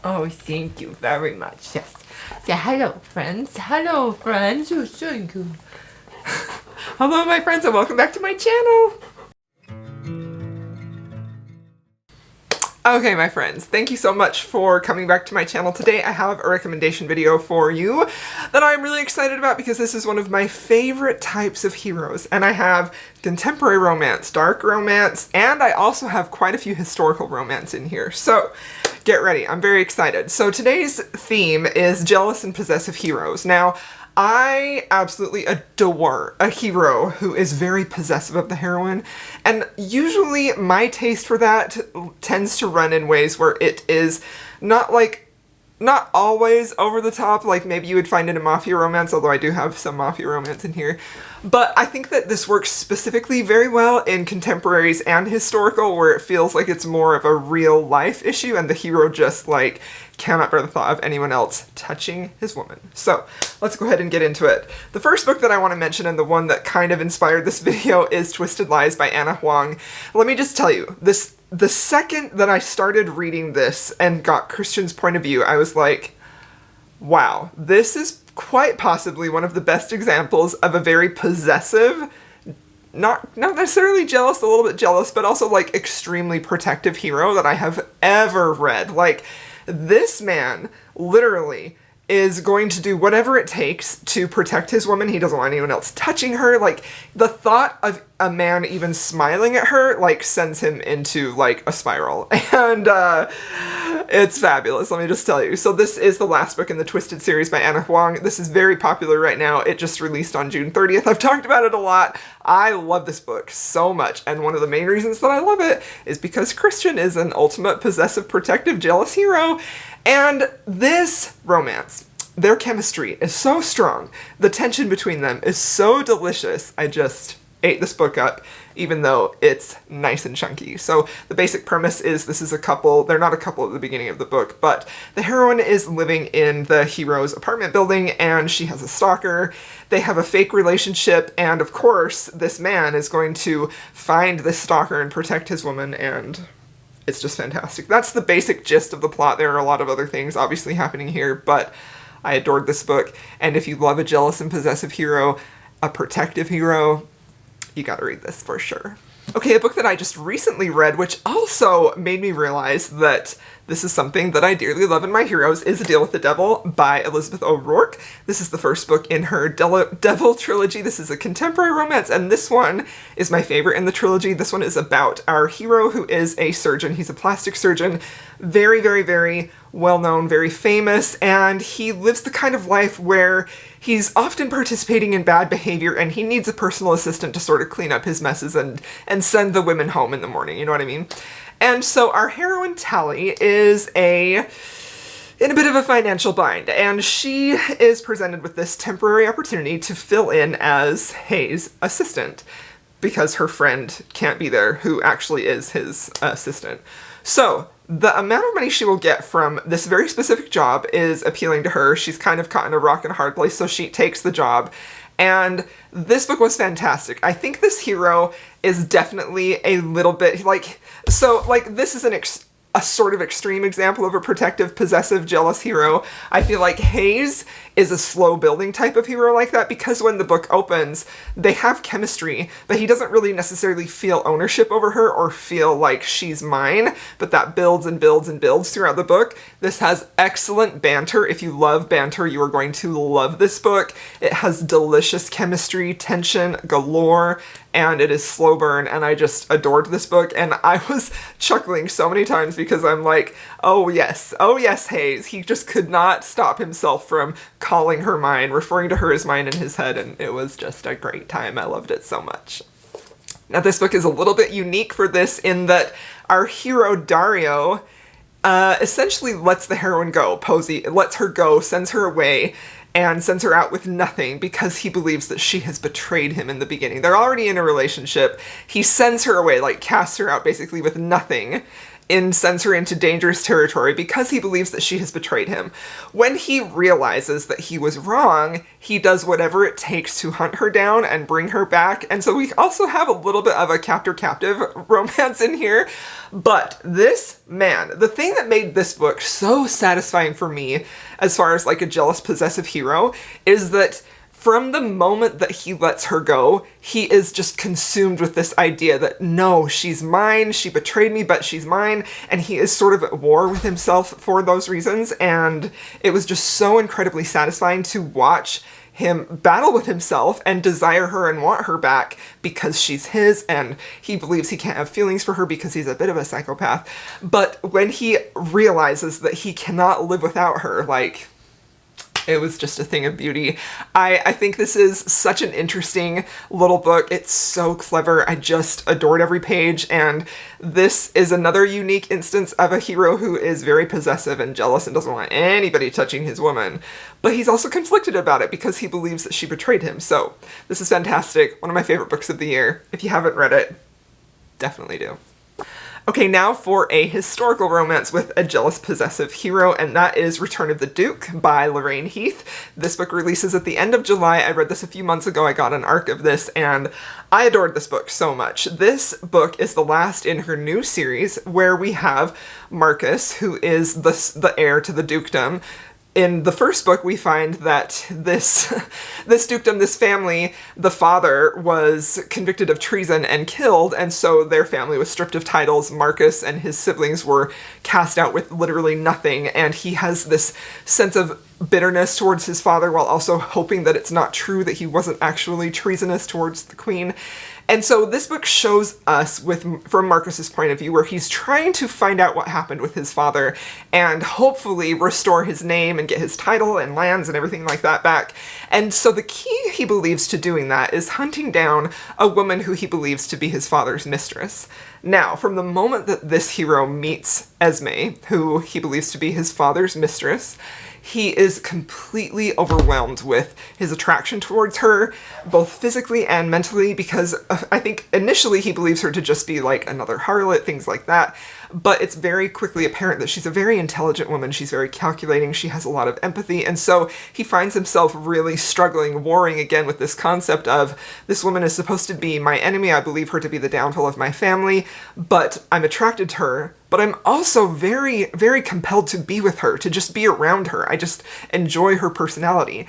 Oh, thank you very much. Yes. Say hello, friends. Hello, friends. Oh, thank you. Hello, my friends, and welcome back to my channel. Okay, my friends, thank you so much for coming back to my channel. Today I have a recommendation video for you that I'm really excited about because this is one of my favorite types of heroes. And I have contemporary romance, dark romance, and I also have quite a few historical romance in here. So get ready, I'm very excited. So today's theme is jealous and possessive heroes. Now, I absolutely adore a hero who is very possessive of the heroine, and usually my taste for that tends to run in ways where it is not always over the top, like maybe you would find in a mafia romance, although I do have some mafia romance in here. But I think that this works specifically very well in contemporaries and historical, where it feels like it's more of a real life issue and the hero just like cannot bear the thought of anyone else touching his woman. So let's go ahead and get into it. The first book that I want to mention, and the one that kind of inspired this video, is Twisted Lies by Anna Huang. Let me just tell you, the second that I started reading this and got Christian's point of view, I was like, wow, this is quite possibly one of the best examples of a very possessive, not necessarily jealous, a little bit jealous, but also like extremely protective hero that I have ever read. Like, this man literally is going to do whatever it takes to protect his woman. He doesn't want anyone else touching her. Like, the thought of a man even smiling at her, like, sends him into, like, a spiral. And, it's fabulous, let me just tell you. So this is the last book in the Twisted series by Anna Huang. This is very popular right now. It just released on June 30th. I've talked about it a lot. I love this book so much. And one of the main reasons that I love it is because Christian is an ultimate possessive, protective, jealous hero. And this romance, their chemistry is so strong. The tension between them is so delicious. I just ate this book up, even though it's nice and chunky. So the basic premise is this is a couple. They're not a couple at the beginning of the book, but the heroine is living in the hero's apartment building and she has a stalker. They have a fake relationship, and of course this man is going to find this stalker and protect his woman, and it's just fantastic. That's the basic gist of the plot. There are a lot of other things obviously happening here, but I adored this book. And if you love a jealous and possessive hero, a protective hero, you gotta read this for sure. Okay, a book that I just recently read, which also made me realize that this is something that I dearly love in my heroes, is A Deal with the Devil by Elizabeth O'Rourke. This is the first book in her Devil trilogy. This is a contemporary romance, and this one is my favorite in the trilogy. This one is about our hero who is a surgeon. He's a plastic surgeon, very, very, very well-known, very famous, and he lives the kind of life where he's often participating in bad behavior and he needs a personal assistant to sort of clean up his messes and send the women home in the morning, you know what I mean? And so our heroine Tally is in a bit of a financial bind, and she is presented with this temporary opportunity to fill in as Hayes' assistant because her friend can't be there, who actually is his assistant. So the amount of money she will get from this very specific job is appealing to her. She's kind of caught in a rock and a hard place, so she takes the job. And this book was fantastic. I think this hero is definitely a little bit like, so like this is a sort of extreme example of a protective, possessive, jealous hero. I feel like Hayes is a slow building type of hero like that, because when the book opens, they have chemistry, but he doesn't really necessarily feel ownership over her or feel like she's mine, but that builds and builds and builds throughout the book. This has excellent banter. If you love banter, you are going to love this book. It has delicious chemistry, tension galore, and it is slow burn, and I just adored this book, and I was chuckling so many times because I'm like, oh yes, Hayes. He just could not stop himself from calling her mine, referring to her as mine in his head, and it was just a great time. I loved it so much. Now this book is a little bit unique for this in that our hero Dario essentially lets the heroine go. Posy lets her go, sends her away, and sends her out with nothing because he believes that she has betrayed him in the beginning. They're already in a relationship. He sends her away, like casts her out basically with nothing. sends her into dangerous territory because he believes that she has betrayed him. When he realizes that he was wrong, he does whatever it takes to hunt her down and bring her back. And so we also have a little bit of a captor-captive romance in here. But this man, the thing that made this book so satisfying for me, as far as like a jealous, possessive hero, is that from the moment that he lets her go, he is just consumed with this idea that, no, she's mine, she betrayed me, but she's mine, and he is sort of at war with himself for those reasons, and it was just so incredibly satisfying to watch him battle with himself and desire her and want her back because she's his, and he believes he can't have feelings for her because he's a bit of a psychopath. But when he realizes that he cannot live without her, like, it was just a thing of beauty. I think this is such an interesting little book. It's so clever. I just adored every page, and this is another unique instance of a hero who is very possessive and jealous and doesn't want anybody touching his woman. But he's also conflicted about it because he believes that she betrayed him. So this is fantastic. One of my favorite books of the year. If you haven't read it, definitely do. Okay, now for a historical romance with a jealous, possessive hero, and that is Return of the Duke by Lorraine Heath. This book releases at the end of July. I read this a few months ago. I got an ARC of this, and I adored this book so much. This book is the last in her new series, where we have Marcus, who is the heir to the dukedom. In the first book, we find that this dukedom, this family, the father was convicted of treason and killed, and so their family was stripped of titles. Marcus and his siblings were cast out with literally nothing, and he has this sense of bitterness towards his father while also hoping that it's not true, that he wasn't actually treasonous towards the queen. And so this book shows us from Marcus's point of view, where he's trying to find out what happened with his father and hopefully restore his name and get his title and lands and everything like that back. And so the key, he believes, to doing that is hunting down a woman who he believes to be his father's mistress. Now, from the moment that this hero meets Esme, who he believes to be his father's mistress, he is completely overwhelmed with his attraction towards her, both physically and mentally, because I think initially he believes her to just be like another harlot, things like that. But it's very quickly apparent that she's a very intelligent woman. She's very calculating. She has a lot of empathy. And so he finds himself really struggling, warring again with this concept of, this woman is supposed to be my enemy. I believe her to be the downfall of my family, but I'm attracted to her. But I'm also very, very compelled to be with her, to just be around her. I just enjoy her personality.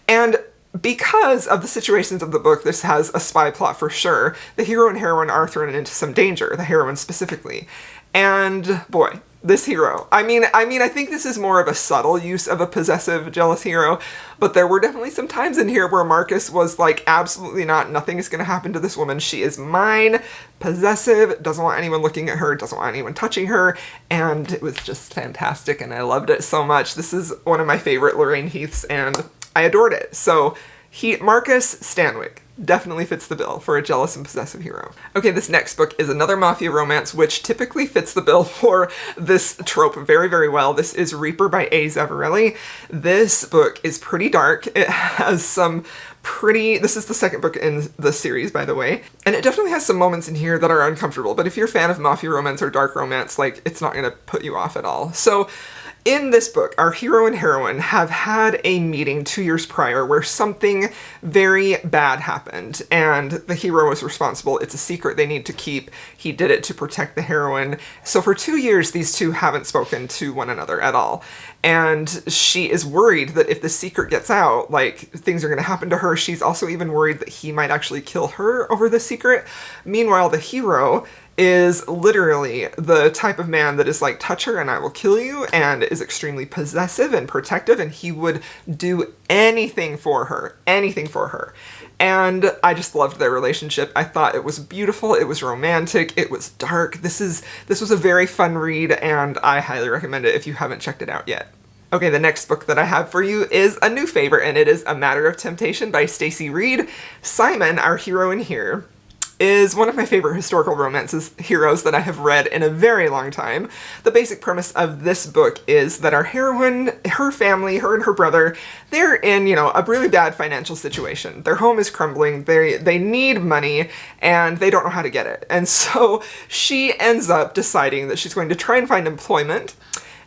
And because of the situations of the book, this has a spy plot for sure. The hero and heroine are thrown into some danger, the heroine specifically. And boy, this hero, I mean, I think this is more of a subtle use of a possessive, jealous hero, but there were definitely some times in here where Marcus was like, absolutely not, nothing is going to happen to this woman. She is mine, possessive, doesn't want anyone looking at her, doesn't want anyone touching her, and it was just fantastic, and I loved it so much. This is one of my favorite Lorraine Heaths, and I adored it. So, Marcus Stanwyck definitely fits the bill for a jealous and possessive hero. Okay, this next book is another mafia romance, which typically fits the bill for this trope very, very well. This is Reaper by A. Zavarelli. This book is pretty dark. It has some this is the second book in the series, by the way, and it definitely has some moments in here that are uncomfortable, but if you're a fan of mafia romance or dark romance, like, it's not gonna put you off at all. So, in this book, our hero and heroine have had a meeting 2 years prior where something very bad happened, and the hero was responsible. It's a secret they need to keep. He did it to protect the heroine. So for 2 years, these two haven't spoken to one another at all. And she is worried that if the secret gets out, like, things are going to happen to her. She's also even worried that he might actually kill her over the secret. Meanwhile, the hero is literally the type of man that is like, touch her and I will kill you, and is extremely possessive and protective, and he would do anything for her, anything for her. And I just loved their relationship. I thought it was beautiful, it was romantic, it was dark. This was a very fun read, and I highly recommend it if you haven't checked it out yet. Okay, the next book that I have for you is a new favorite, and it is A Matter of Temptation by Stacey Reid. Simon, our hero in here, is one of my favorite historical romances heroes that I have read in a very long time. The basic premise of this book is that our heroine, her family, her and her brother, they're in, you know, a really bad financial situation. Their home is crumbling, they need money, and they don't know how to get it. And so she ends up deciding that she's going to try and find employment.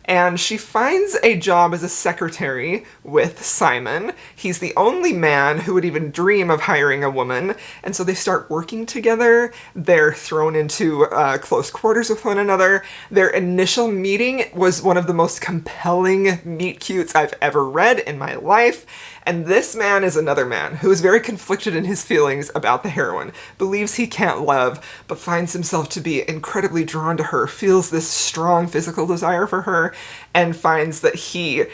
And she finds a job as a secretary with Simon. He's the only man who would even dream of hiring a woman. And so they start working together. They're thrown into close quarters with one another. Their initial meeting was one of the most compelling meet-cutes I've ever read in my life. And this man is another man who is very conflicted in his feelings about the heroine, believes he can't love, but finds himself to be incredibly drawn to her, feels this strong physical desire for her, and finds that he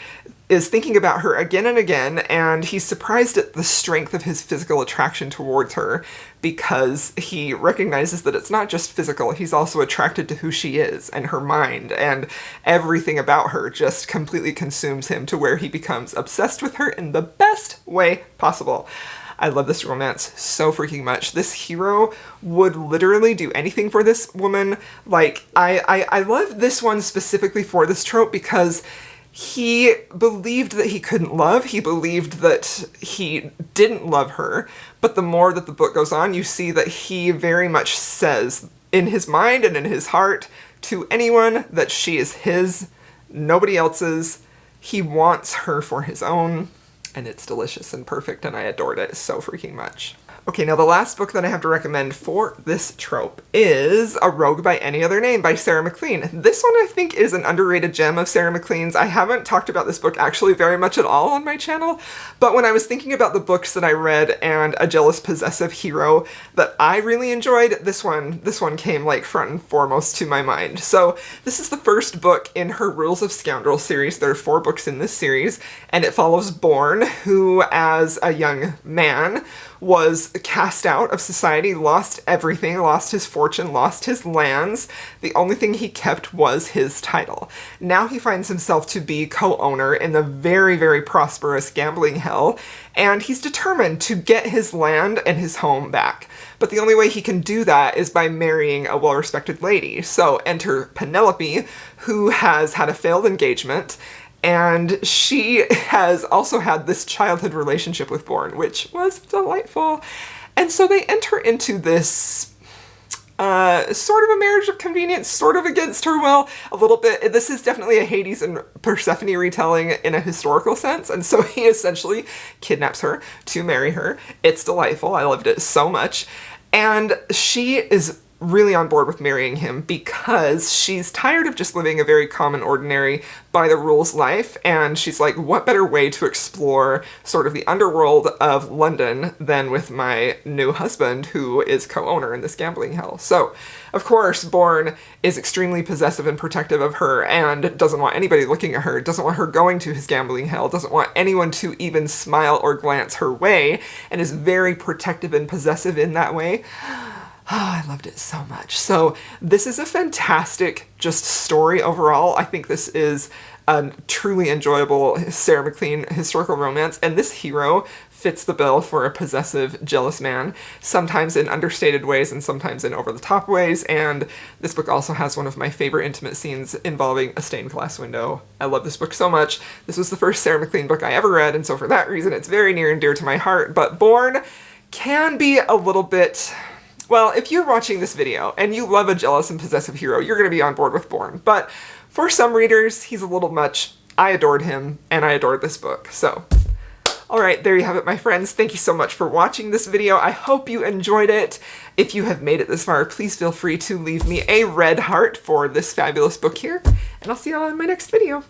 is thinking about her again and again, and he's surprised at the strength of his physical attraction towards her because he recognizes that it's not just physical, he's also attracted to who she is and her mind, and everything about her just completely consumes him to where he becomes obsessed with her in the best way possible. I love this romance so freaking much. This hero would literally do anything for this woman. Like, I love this one specifically for this trope because he believed that he couldn't love, he believed that he didn't love her, but the more that the book goes on, you see that he very much says in his mind and in his heart to anyone that she is his, nobody else's. He wants her for his own, and it's delicious and perfect, and I adored it so freaking much. Okay, now the last book that I have to recommend for this trope is A Rogue by Any Other Name by Sarah MacLean. This one I think is an underrated gem of Sarah MacLean's. I haven't talked about this book actually very much at all on my channel, but when I was thinking about the books that I read and a jealous possessive hero that I really enjoyed, this one came like front and foremost to my mind. So this is the first book in her Rules of Scoundrel series. There are 4 books in this series, and it follows Bourne, who as a young man was cast out of society, lost everything, lost his fortune, lost his lands. The only thing he kept was his title. Now he finds himself to be co-owner in the very, very prosperous gambling hell, and he's determined to get his land and his home back. But the only way he can do that is by marrying a well-respected lady. So enter Penelope, who has had a failed engagement, and she has also had this childhood relationship with Bourne, which was delightful. And so they enter into this sort of a marriage of convenience, sort of against her will, a little bit. This is definitely a Hades and Persephone retelling in a historical sense, and so he essentially kidnaps her to marry her. It's delightful. I loved it so much. And she is really on board with marrying him because she's tired of just living a very common, ordinary, by-the-rules life, and she's like, what better way to explore sort of the underworld of London than with my new husband, who is co-owner in this gambling hell. So, of course, Bourne is extremely possessive and protective of her and doesn't want anybody looking at her, doesn't want her going to his gambling hell, doesn't want anyone to even smile or glance her way, and is very protective and possessive in that way. Oh, I loved it so much. So this is a fantastic just story overall. I think this is a truly enjoyable Sarah MacLean historical romance, and this hero fits the bill for a possessive, jealous man, sometimes in understated ways and sometimes in over-the-top ways, and this book also has one of my favorite intimate scenes involving a stained glass window. I love this book so much. This was the first Sarah MacLean book I ever read, and so for that reason it's very near and dear to my heart, but Bourne can be a little bit... Well, if you're watching this video and you love a jealous and possessive hero, you're going to be on board with Bourne. But for some readers, he's a little much. I adored him, and I adored this book. So, alright, there you have it, my friends. Thank you so much for watching this video. I hope you enjoyed it. If you have made it this far, please feel free to leave me a red heart for this fabulous book here. And I'll see you all in my next video.